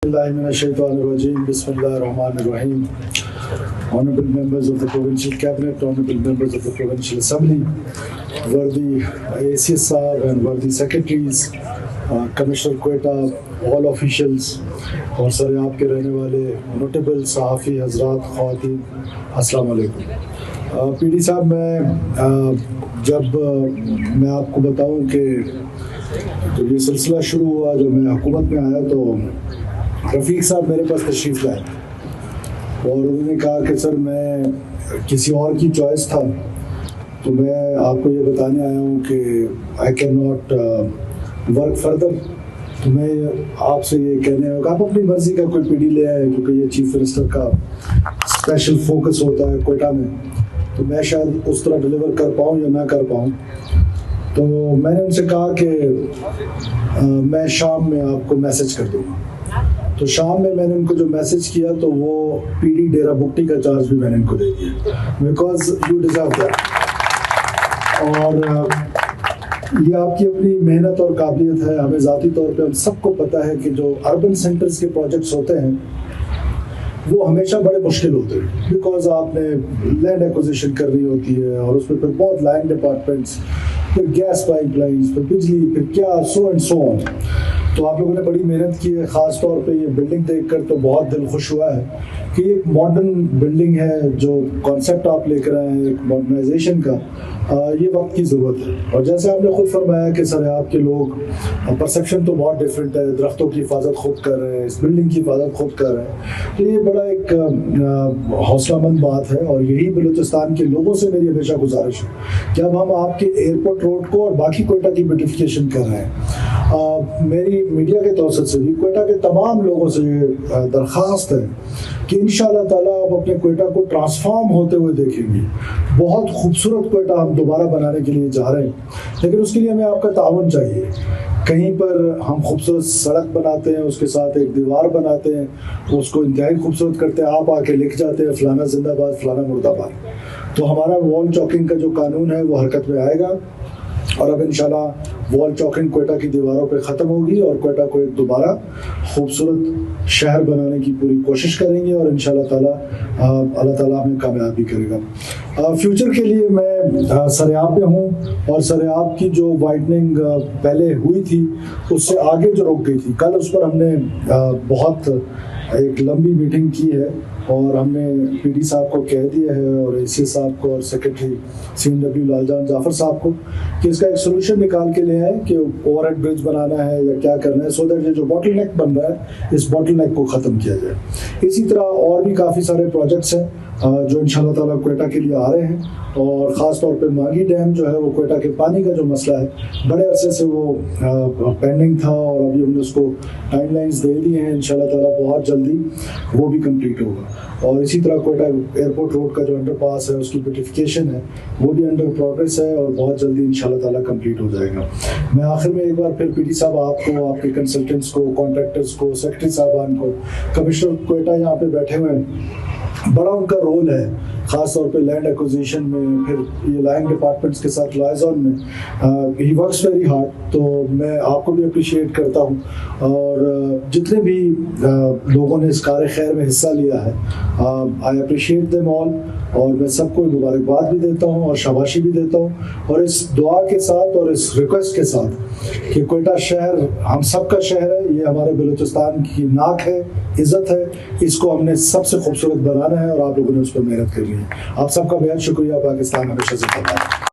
billahi minash shaitanir rajim. Bismillahir Rahmanir Rahim. Honorable members of the Provincial Cabinet, honorable members of the Provincial Assembly, worthy ACS Sahab and worthy secretaries, Commissioner Quetta, all officials اور سریاب کے رہنے والے notable صحافی حضرات خواتین، السلام علیکم۔ P D صاحب، میں آپ کو بتاؤں کہ جب یہ سلسلہ شروع ہوا، جب میں حکومت میں آیا تو رفیق صاحب میرے پاس تشریف لائے اور انہوں نے کہا کہ سر میں کسی اور کی چوائس تھا تو میں آپ کو یہ بتانے آیا ہوں کہ I can not work further, تو میں آپ سے یہ کہنے ہوں کہ آپ اپنی مرضی کا کوئی پی ڈی لے آئے، کیونکہ یہ چیف منسٹر کا اسپیشل فوکس ہوتا ہے کوئٹہ میں، تو میں شاید اس طرح ڈلیور کر پاؤں یا نہ کر پاؤں۔ تو میں نے ان سے کہا کہ میں شام میں آپ کو میسج کر دوں گا۔ تو شام میں نے ان کو جو میسج کیا تو وہ پی ڈی ڈیرا بگٹی کا چارج بھی میں نے ان کو دے دیا، بیکاز یو ڈیزرو دیٹ۔ اور یہ آپ کی اپنی محنت اور قابلیت ہے۔ ہمیں ذاتی طور پہ ہم سب کو پتہ ہے کہ جو اربن سینٹرز کے پروجیکٹس ہوتے ہیں وہ ہمیشہ بڑے مشکل ہوتے ہیں، بیکاز آپ نے لینڈ ایکوزیشن کرنی ہوتی ہے اور اس میں پھر بہت لائن ڈپارٹمنٹس، پھر گیس پائپ لائنس، پھر بجلی، پھر کیا سو اینڈ سو آن۔ تو آپ لوگوں نے بڑی محنت کی ہے، خاص طور پہ یہ بلڈنگ دیکھ کر تو بہت دل خوش ہوا ہے کہ یہ ایک ماڈرن بلڈنگ ہے، جو کانسیپٹ آپ لے کر آئے ہیں ایک ماڈرنائزیشن کا، یہ وقت کی ضرورت ہے۔ اور جیسے آپ نے خود فرمایا کہ سریاب کے لوگ پرسیپشن تو بہت ڈفرینٹ ہے، درختوں کی حفاظت خود کر رہے ہیں، اس بلڈنگ کی حفاظت خود کر رہے ہیں، تو یہ بڑا ایک حوصلہ مند بات ہے۔ اور یہی بلوچستان کے لوگوں سے میری ہمیشہ گزارش ہے کہ اب ہم آپ کے ایئرپورٹ روڈ کو اور باقی کوئٹہ کی بیوٹیفیکیشن کر رہے ہیں۔ میری میڈیا کے توسط سے بھی کوئٹہ کے تمام لوگوں سے یہ درخواست ہے کہ انشاءاللہ تعالیٰ آپ اپنے کوئٹہ کو ٹرانسفارم ہوتے ہوئے دیکھیں گے۔ بہت خوبصورت کوئٹہ ہم دوبارہ بنانے کے لیے جا رہے ہیں، لیکن اس کے لیے ہمیں آپ کا تعاون چاہیے۔ کہیں پر ہم خوبصورت سڑک بناتے ہیں، اس کے ساتھ ایک دیوار بناتے ہیں، اس کو انتہائی خوبصورت کرتے ہیں، آپ آ کے لکھ جاتے ہیں فلانا زندہ باد، فلانا مرد آباد۔ تو ہمارا وال چاکنگ کا جو قانون ہے وہ حرکت میں آئے گا، اور اب انشاءاللہ وال چاکنگ کوئٹہ کی دیواروں پہ ختم ہوگی اور کوئٹہ کو ایک دوبارہ خوبصورت شہر بنانے کی پوری کوشش کریں گے، اور انشاءاللہ تعالیٰ اللہ تعالیٰ ہمیں کامیاب بھی کرے گا۔ فیوچر کے لیے میں سریاب میں ہوں، اور سریاب کی جو وائٹننگ پہلے ہوئی تھی اس سے آگے جو رک گئی تھی، کل اس پر ہم نے بہت ایک لمبی میٹنگ کی ہے، اور ہم نے پی ڈی صاحب کو کہہ دیا ہے اور اے سی صاحب کو اور سیکرٹری سی این ڈبلیو لال جان جعفر صاحب کو کہ اس کا ایک سولوشن نکال کے لے آئیں کہ اوور ہیڈ برج بنانا ہے یا کیا کرنا ہے، سو دیٹ یہ جو باٹل نیک بن رہا ہے اس باٹل نیک کو ختم کیا جائے۔ اسی طرح اور بھی کافی سارے پروجیکٹس ہیں جو انشاءاللہ تعالیٰ کوئٹہ کے لیے آ رہے ہیں، اور خاص طور پہ مانگی ڈیم جو ہے وہ کوئٹہ کے پانی کا جو مسئلہ ہے بڑے عرصے سے وہ پینڈنگ تھا، اور ابھی ہم نے اس کو ٹائم لائنز دے دی ہیں، انشاءاللہ تعالیٰ بہت جلدی وہ بھی کمپلیٹ ہوگا۔ اور اسی طرح کوئٹہ ایئرپورٹ روڈ کا جو انڈر پاس ہے اس کی بیوٹیفیکیشن ہے وہ بھی انڈر پروگریس ہے، اور بہت جلدی انشاءاللہ تعالیٰ کمپلیٹ ہو جائے گا۔ میں آخر میں ایک بار پھر پی ڈی صاحب آپ کو، آپ کے کنسلٹنٹس کو، کانٹریکٹرس کو، سیکرٹری صاحبان کو، کمشنر کوئٹہ یہاں پہ بیٹھے ہوئے ہیں، بڑا ان کا رول ہے خاص طور پہ لینڈ ایکوزیشن میں، پھر یہ لائن ڈپارٹمنٹس کے ساتھ لائزون میں، ہی ورکس ویری ہارڈ۔ تو میں آپ کو بھی اپریشیٹ کرتا ہوں، اور جتنے بھی لوگوں نے اس کار خیر میں حصہ لیا ہے، آئی اپریشیٹ دیم آل، اور میں سب کو مبارکباد بھی دیتا ہوں اور شاباشی بھی دیتا ہوں، اور اس دعا کے ساتھ اور اس ریکویسٹ کے ساتھ کہ کوئٹہ شہر ہم سب کا شہر ہے، یہ ہمارے بلوچستان کی ناک ہے، عزت ہے، اس کو ہم نے سب سے خوبصورت بنانا ہے، اور آپ لوگوں نے اس پر محنت کرنی ہے۔ آپ سب کا بہت شکریہ۔ پاکستان ہمیشہ زندہ باد۔